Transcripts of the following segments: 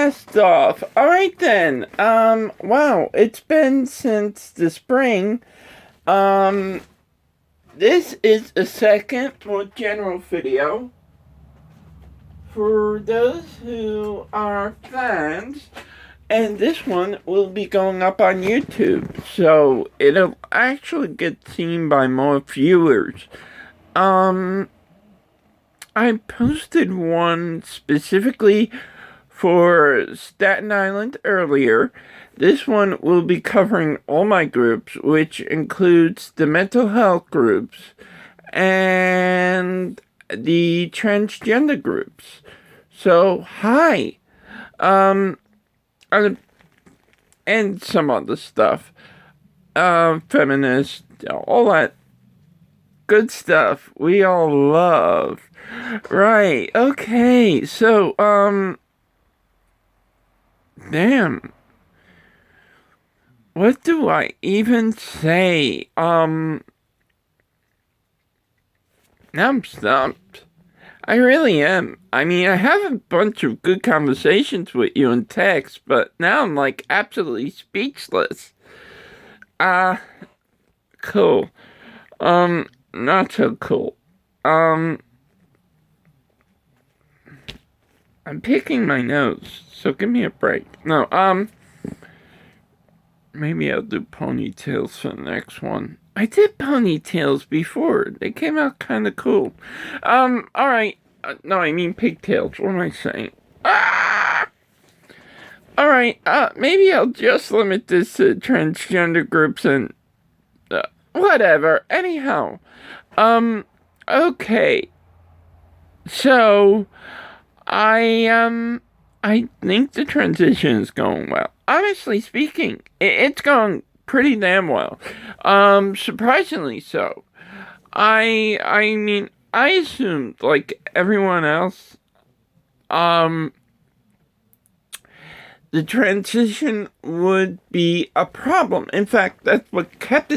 blast off. Alright then. Wow, it's been since the spring. This is a second, more general video. For those who are fans, and this one will be going up on YouTube, so it'll actually get seen by more viewers. I posted one specifically for Staten Island earlier. This one will be covering all my groups, which includes the mental health groups and the transgender groups. So, hi. And some other stuff. Feminist, all that good stuff we all love. Right, okay, so, damn. What do I even say? Now I'm stumped. I really am. I mean, I have a bunch of good conversations with you in text, but now I'm, like, absolutely speechless. Cool. Not so cool. I'm picking my nose, so give me a break. No, maybe I'll do ponytails for the next one. I did ponytails before. They came out kind of cool. Alright. No, I mean pigtails. What am I saying? Alright, maybe I'll just limit this to transgender groups and, whatever. Anyhow, okay. So, I think the transition is going well. Honestly speaking, it's going pretty damn well. Surprisingly so. I mean, I assumed, like everyone else, the transition would be a problem. In fact, that's what kept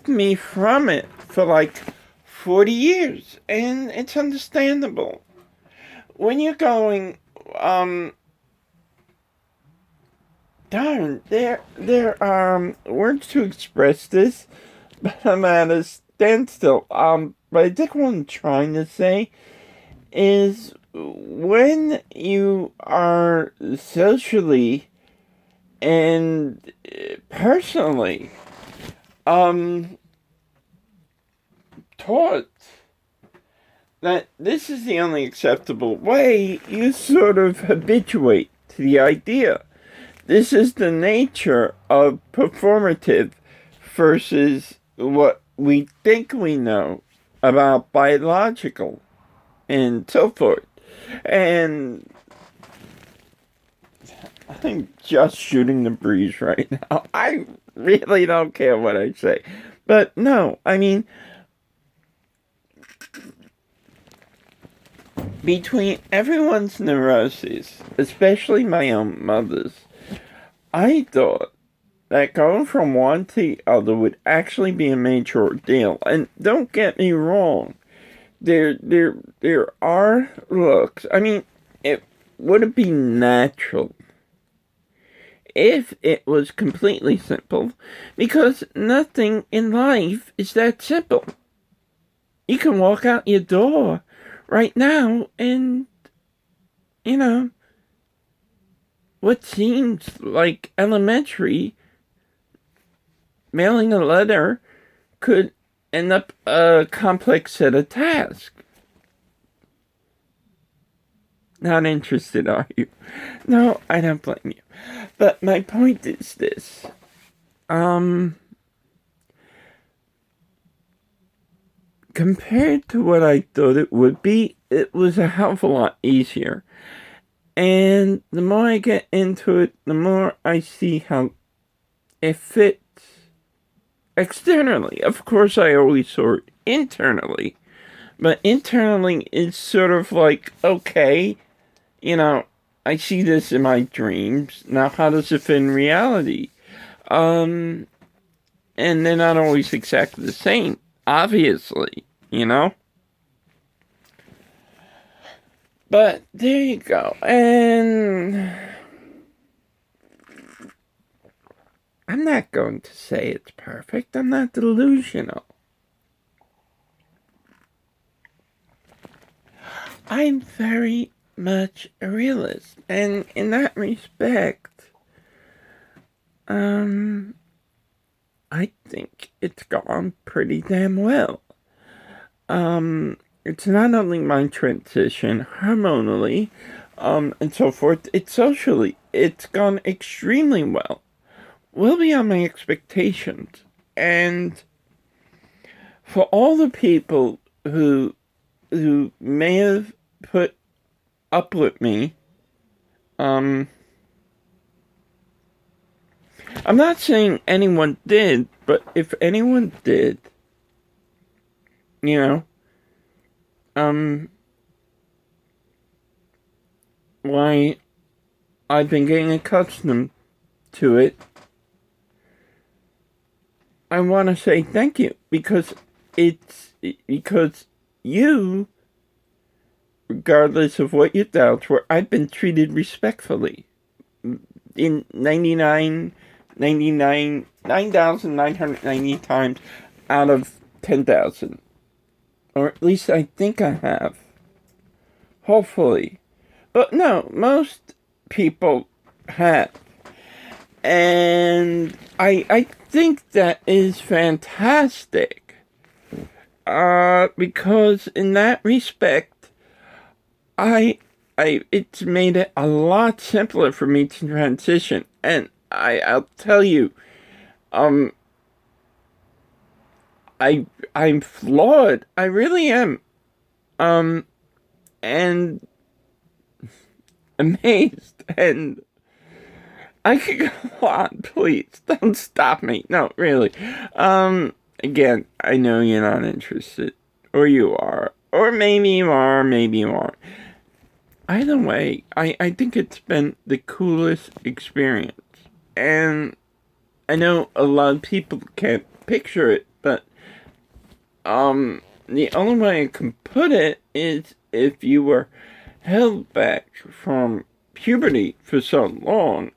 me from it for like 40 years, and it's understandable. When you're going, there are words to express this, but I'm at a standstill. But I think what I'm trying to say is when you are socially and personally, taught that this is the only acceptable way, you sort of habituate to the idea. This is the nature of performative versus what we think we know about biological and so forth. And I'm just shooting the breeze right now. I really don't care what I say. But no, I mean, between everyone's neuroses, especially my own mother's, I thought that going from one to the other would actually be a major ordeal. And don't get me wrong, there are looks. I mean, would it be natural if it was completely simple? Because nothing in life is that simple. You can walk out your door right now and, what seems like elementary, mailing a letter, could end up a complex set of tasks. Not interested, are you? No, I don't blame you. But my point is this. Compared to what I thought it would be, it was a hell of a lot easier. And the more I get into it, the more I see how it fits externally. Of course, I always saw it internally. But internally, it's sort of like, okay, I see this in my dreams. Now, how does it fit in reality? And they're not always exactly the same, obviously, But there you go. And I'm not going to say it's perfect. I'm not delusional. I'm very much a realist. And in that respect, I think it's gone pretty damn well. It's not only my transition hormonally, and so forth, it's socially. It's gone extremely well. Well beyond my expectations. And for all the people who may have put up with me, I'm not saying anyone did, but if anyone did, why, I've been getting accustomed to it. I want to say thank you, because you, regardless of what your doubts were, I've been treated respectfully. In 9,990 times out of 10,000. Or at least I think I have. Hopefully. But no, most people have. And I think that is fantastic. Because in that respect, it's made it a lot simpler for me to transition. And I'll tell you, I'm flawed. I really am. And amazed. And I could go on, please. Don't stop me. No, really. Again, I know you're not interested. Or you are. Or maybe you are, maybe you aren't. Either way, I think it's been the coolest experience. And I know a lot of people can't picture it, but the only way I can put it is if you were held back from puberty for so long,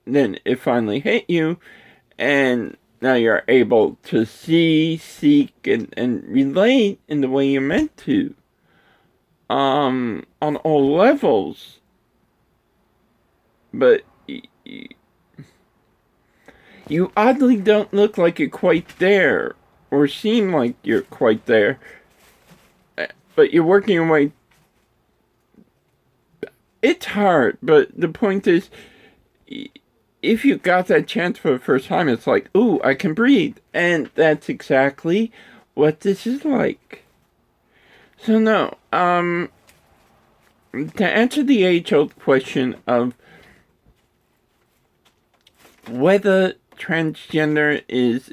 then it finally hit you, and now you're able to see, seek, and relate in the way you're meant to. On all levels. But you oddly don't look like you're quite there, or seem like you're quite there, but you're working your way. It's hard, but the point is, if you got that chance for the first time, it's like, ooh, I can breathe. And that's exactly what this is like. So no, to answer the age-old question of whether transgender is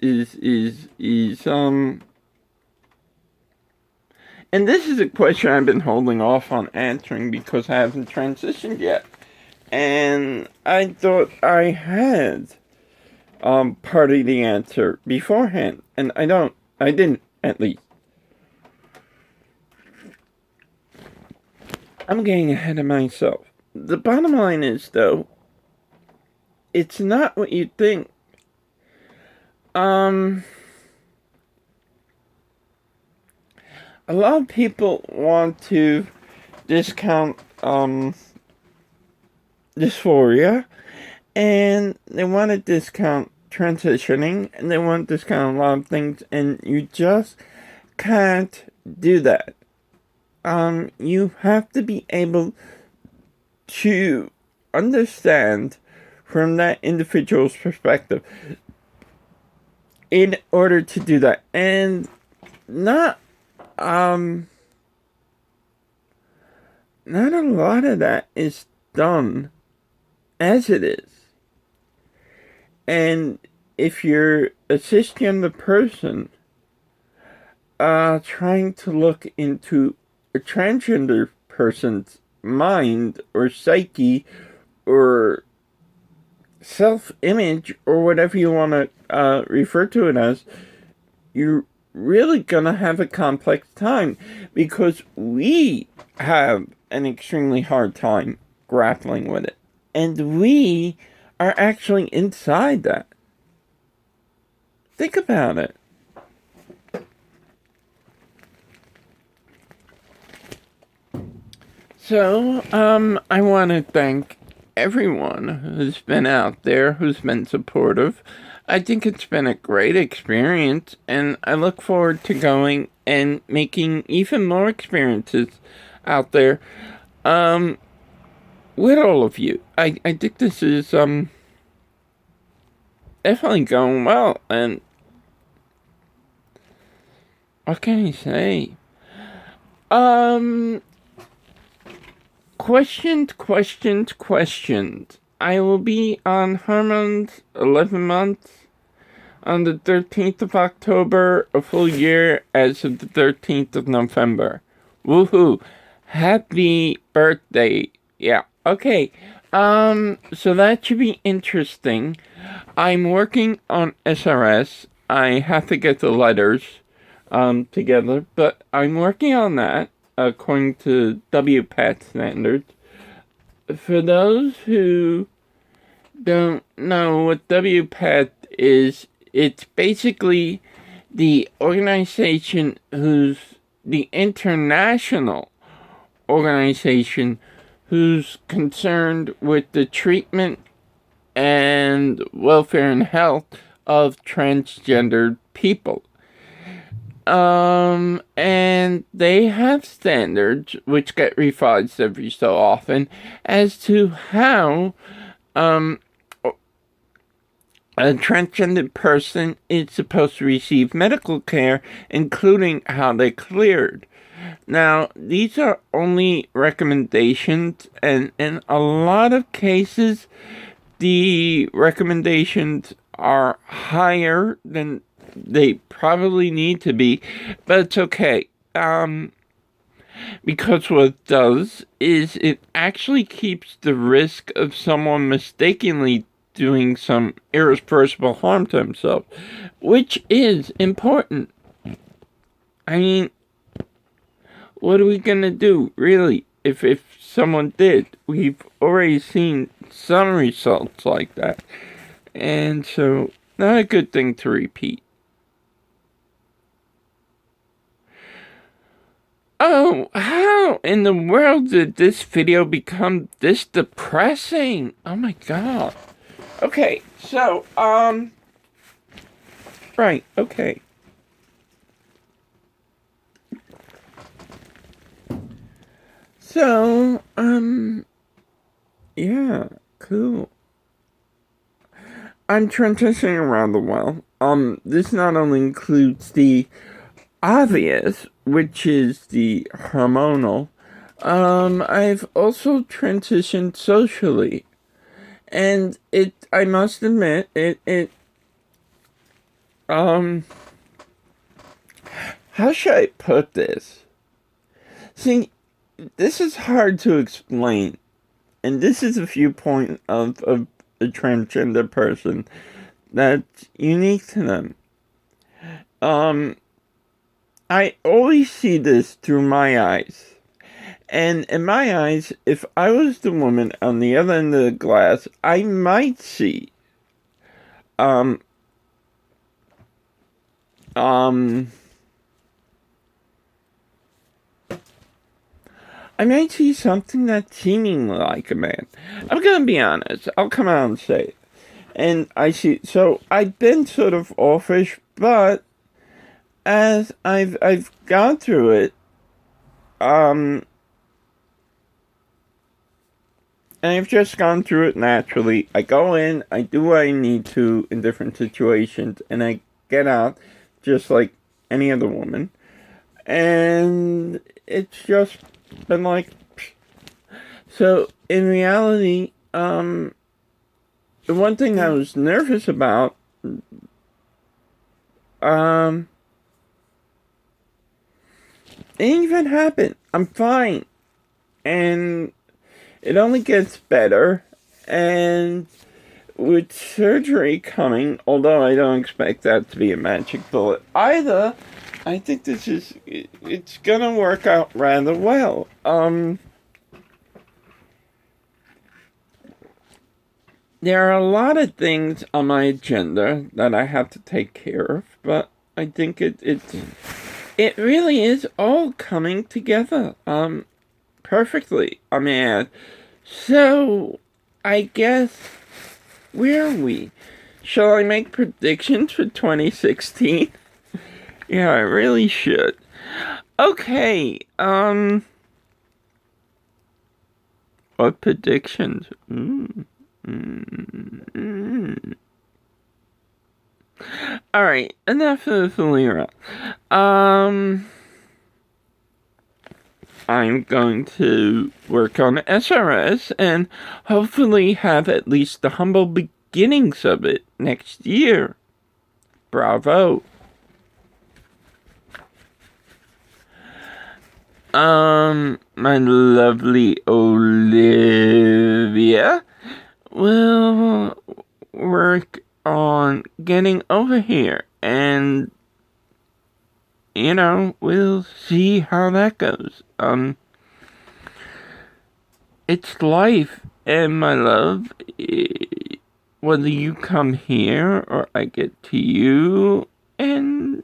and this is a question I've been holding off on answering because I haven't transitioned yet. And I thought I had part of the answer beforehand, and I didn't, at least. I'm getting ahead of myself. The bottom line is, though, it's not what you think. A lot of people want to discount dysphoria, and they want to discount transitioning, and they want to discount a lot of things, and you just can't do that. You have to be able to understand from that individual's perspective in order to do that. And not a lot of that is done as it is. And if you're a cisgender person trying to look into a transgender person's mind or psyche or self-image or whatever you want to refer to it as, you're really gonna have a complex time, because we have an extremely hard time grappling with it. And we are actually inside that. Think about it. So, I want to thank everyone who's been out there, who's been supportive. I think it's been a great experience, and I look forward to going and making even more experiences out there, with all of you. I think this is, definitely going well, and what can I say? Questions. I will be on Hormones 11 months on the 13th of October, a full year as of the 13th of November. Woohoo! Happy birthday. Yeah, okay. So that should be interesting. I'm working on SRS. I have to get the letters, together, but I'm working on that, according to WPAT standards. For those who don't know what WPAT is, it's basically the organization the international organization who's concerned with the treatment and welfare and health of transgendered people. And they have standards which get revised every so often as to how, a transgender person is supposed to receive medical care, including how they cleared. Now, these are only recommendations, and in a lot of cases, the recommendations are higher than they probably need to be, but it's okay. Because what it does is it actually keeps the risk of someone mistakenly doing some irreversible harm to himself, which is important. I mean, what are we gonna do, really, if someone did? We've already seen some results like that, and so not a good thing to repeat. Oh, how in the world did this video become this depressing? Oh my god. Okay, so, right, okay. So, yeah, cool. I'm transitioning around the well. This not only includes the obvious, which is the hormonal, I've also transitioned socially. And I must admit, how should I put this? See, this is hard to explain. And this is a viewpoint of a transgender person that's unique to them. I always see this through my eyes. And in my eyes, if I was the woman on the other end of the glass, I might see, I might see something that's seemingly like a man. I'm gonna be honest. I'll come out and say it. And so I've been sort of offish, but as I've gone through it, and I've just gone through it naturally. I go in, I do what I need to in different situations, and I get out just like any other woman. And it's just been like, so in reality, the one thing I was nervous about, it didn't even happen. I'm fine. And it only gets better. And with surgery coming, although I don't expect that to be a magic bullet either, I think it's gonna work out rather well. there are a lot of things on my agenda that I have to take care of, but I think it really is all coming together, perfectly, I may add. So, I guess, where are we? Shall I make predictions for 2016? Yeah, I really should. Okay, what predictions? Alright, enough of the fooling around. I'm going to work on SRS and hopefully have at least the humble beginnings of it next year. Bravo. My lovely Olivia will work on getting over here, and we'll see how that goes. It's life, and my love, whether you come here or I get to you, and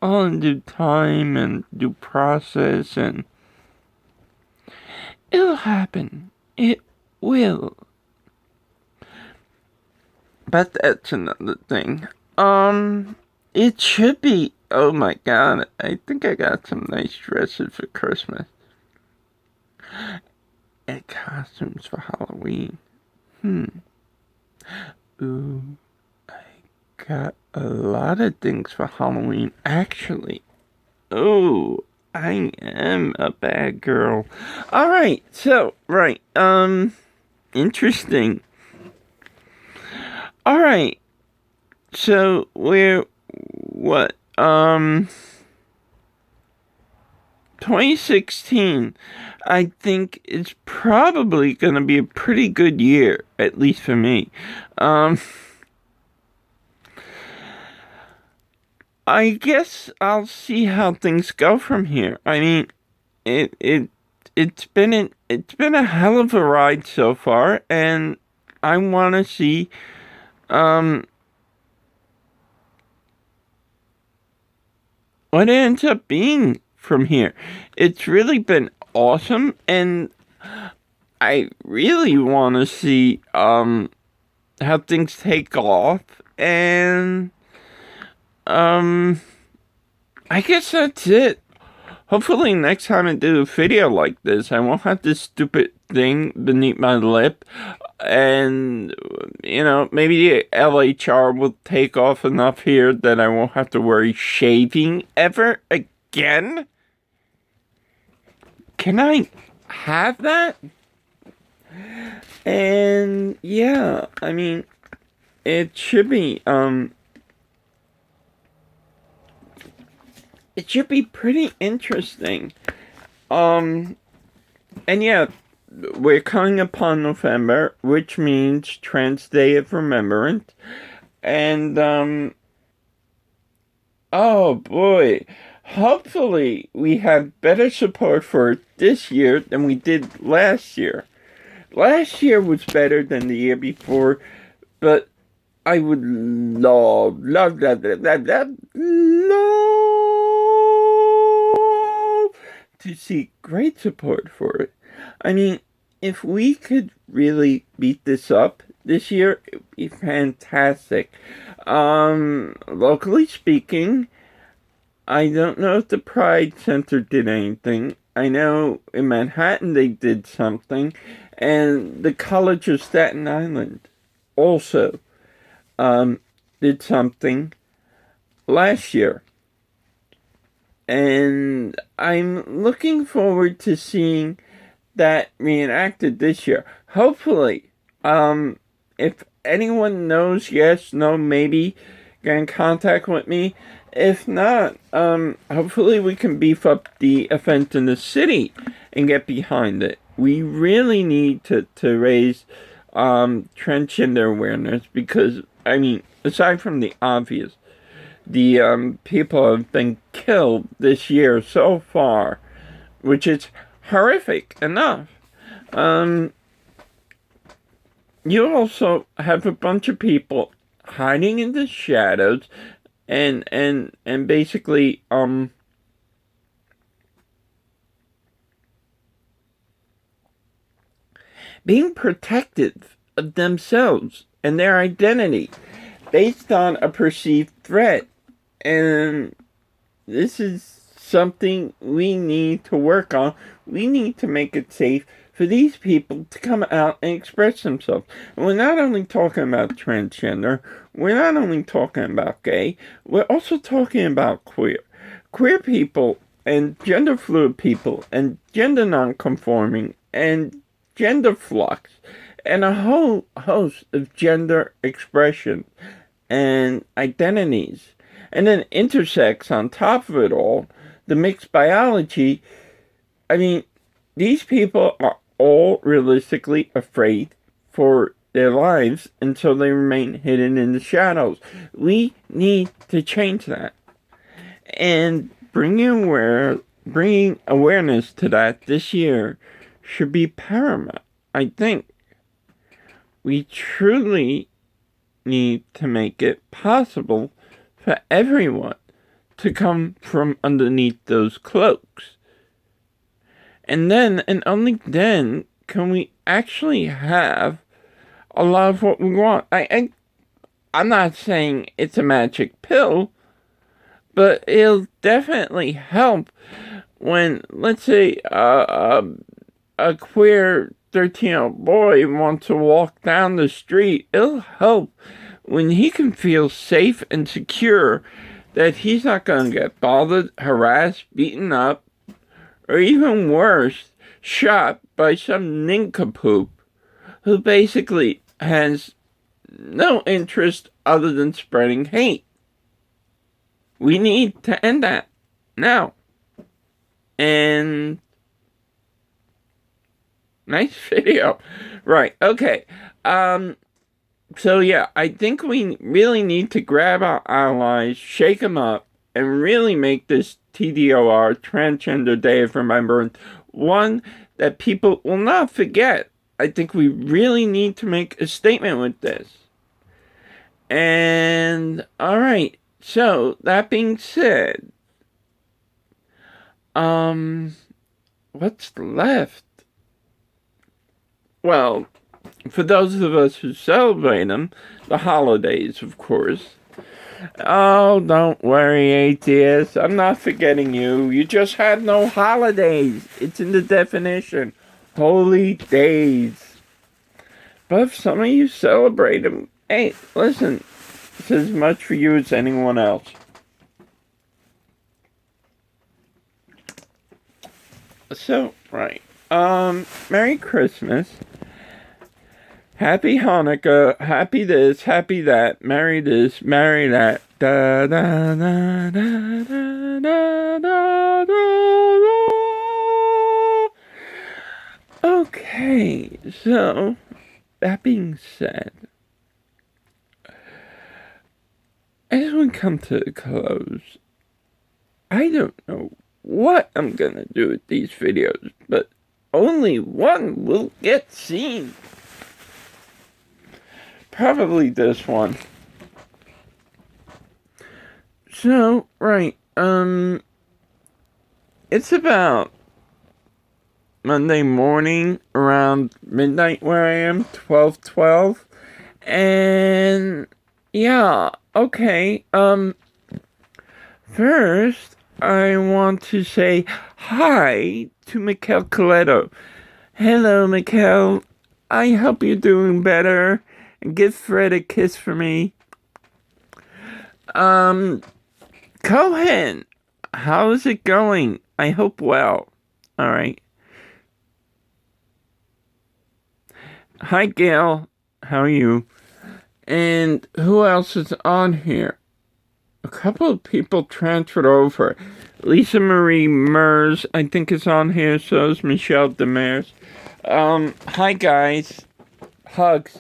all in due time and due process, and it'll happen. It will. But that's another thing. It should be. Oh my god, I think I got some nice dresses for Christmas. And costumes for Halloween. Ooh, I got a lot of things for Halloween, actually. Oh, I am a bad girl. Alright, so, right, interesting. Alright, so, what, 2016, I think it's probably gonna be a pretty good year, at least for me. I guess I'll see how things go from here. I mean, it's been a hell of a ride so far, and I want to see what it ends up being from here. It's really been awesome, and I really want to see how things take off, and I guess that's it. Hopefully next time I do a video like this, I won't have this stupid thing beneath my lip, and maybe the LHR will take off enough here that I won't have to worry shaving ever again. Can I have that? And yeah, I mean, it should be pretty interesting. And yeah, we're coming upon November, which means Trans Day of Remembrance. And oh boy, hopefully we have better support for it this year than we did last year. Last year was better than the year before, but I would love to see great support for it. I mean, if we could really beat this up this year, it would be fantastic. Locally speaking, I don't know if the Pride Center did anything. I know in Manhattan they did something, and the College of Staten Island also did something last year. And I'm looking forward to seeing that reenacted this year. Hopefully, if anyone knows, yes, no, maybe, get in contact with me. If not, hopefully we can beef up the event in the city and get behind it. We really need to raise transgender awareness because, I mean, aside from the obvious, the people have been killed this year so far, which is horrific enough. you also have a bunch of people hiding in the shadows and basically being protective of themselves and their identity based on a perceived threat. And this is something we need to work on. We need to make it safe for these people to come out and express themselves. And we're not only talking about transgender, we're not only talking about gay, we're also talking about queer. Queer people and gender fluid people and gender non-conforming and gender flux and a whole host of gender expression and identities. And then intersex on top of it all, the mixed biology. I mean, these people are all realistically afraid for their lives, and so they remain hidden in the shadows. We need to change that. And bringing awareness to that this year should be paramount. I think we truly need to make it possible for everyone to come from underneath those cloaks. And then, and only then, can we actually have a lot of what we want. I'm not saying it's a magic pill, but it'll definitely help when, let's say, a queer 13-year-old boy wants to walk down the street. It'll help when he can feel safe and secure that he's not going to get bothered, harassed, beaten up, or even worse, shot by some nincompoop who basically has no interest other than spreading hate. We need to end that now. And nice video. Right, okay. So yeah, I think we really need to grab our allies, shake them up, and really make this TDOR, Transgender Day of Remembrance, one that people will not forget. I think we really need to make a statement with this. And, alright, so, that being said, what's left? Well, for those of us who celebrate them, the holidays, of course. Oh, don't worry, atheists. I'm not forgetting you. You just had no holidays. It's in the definition. Holy days. But if some of you celebrate them, hey, listen, it's as much for you as anyone else. So, right. Merry Christmas. Happy Hanukkah, happy this, happy that, marry this, marry that. Da da da da da da da da. Okay, so that being said, as we come to a close, I don't know what I'm gonna do with these videos, but only one will get seen. Probably this one. So, right, it's about Monday morning around midnight where I am, 12:12, and yeah, okay, first, I want to say hi to Mikkel Coletto. Hello, Mikkel, I hope you're doing better. And give Fred a kiss for me. Cohen, how's it going? I hope well. Alright. Hi, Gail. How are you? And who else is on here? A couple of people transferred over. Lisa Marie Mers, I think, is on here. So is Michelle Demers. Hi, guys. Hugs.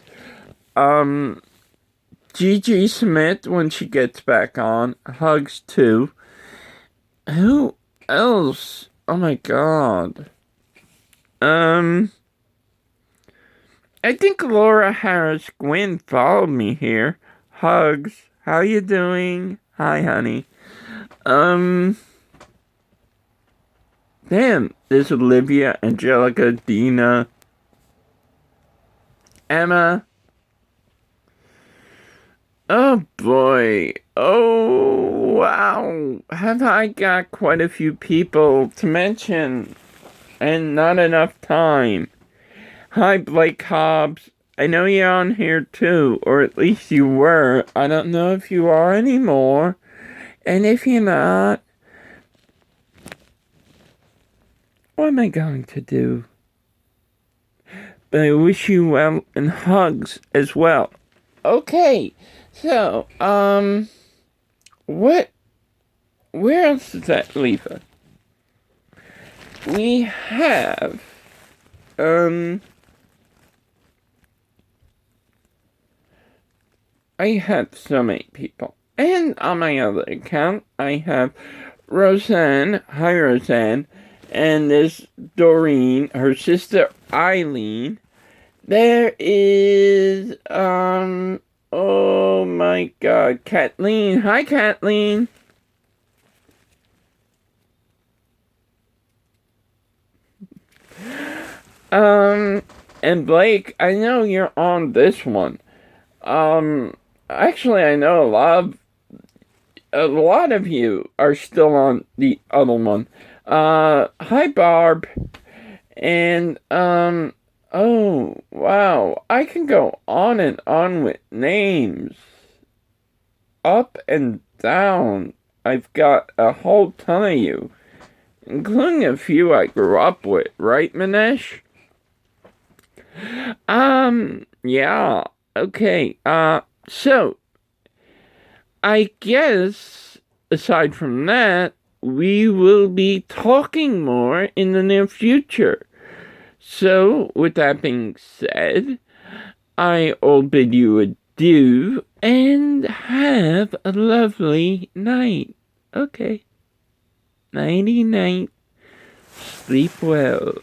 Gigi Smith, when she gets back on, hugs too. Who else? Oh my god. I think Laura Harris Gwynn followed me here. Hugs. How you doing? Hi, honey. Damn. There's Olivia, Angelica, Dina, Emma. Oh boy. Oh wow. Have I got quite a few people to mention and not enough time. Hi, Blake Hobbs. I know you're on here too, or at least you were. I don't know if you are anymore. And if you're not, what am I going to do? But I wish you well and hugs as well. Okay, so, where else does that leave us? We have, I have so many people. And on my other account, I have Roseanne, hi Roseanne, and there's Doreen, her sister Eileen. There is, oh my god, Kathleen. Hi, Kathleen. And Blake, I know you're on this one. Actually, I know a lot of you are still on the other one. Hi, Barb. And, oh, wow. I can go on and on with names. Up and down. I've got a whole ton of you. Including a few I grew up with. Right, Manesh? Yeah. Okay. So, I guess, aside from that, we will be talking more in the near future. So, with that being said, I all bid you adieu and have a lovely night. Okay. Nighty night. Sleep well.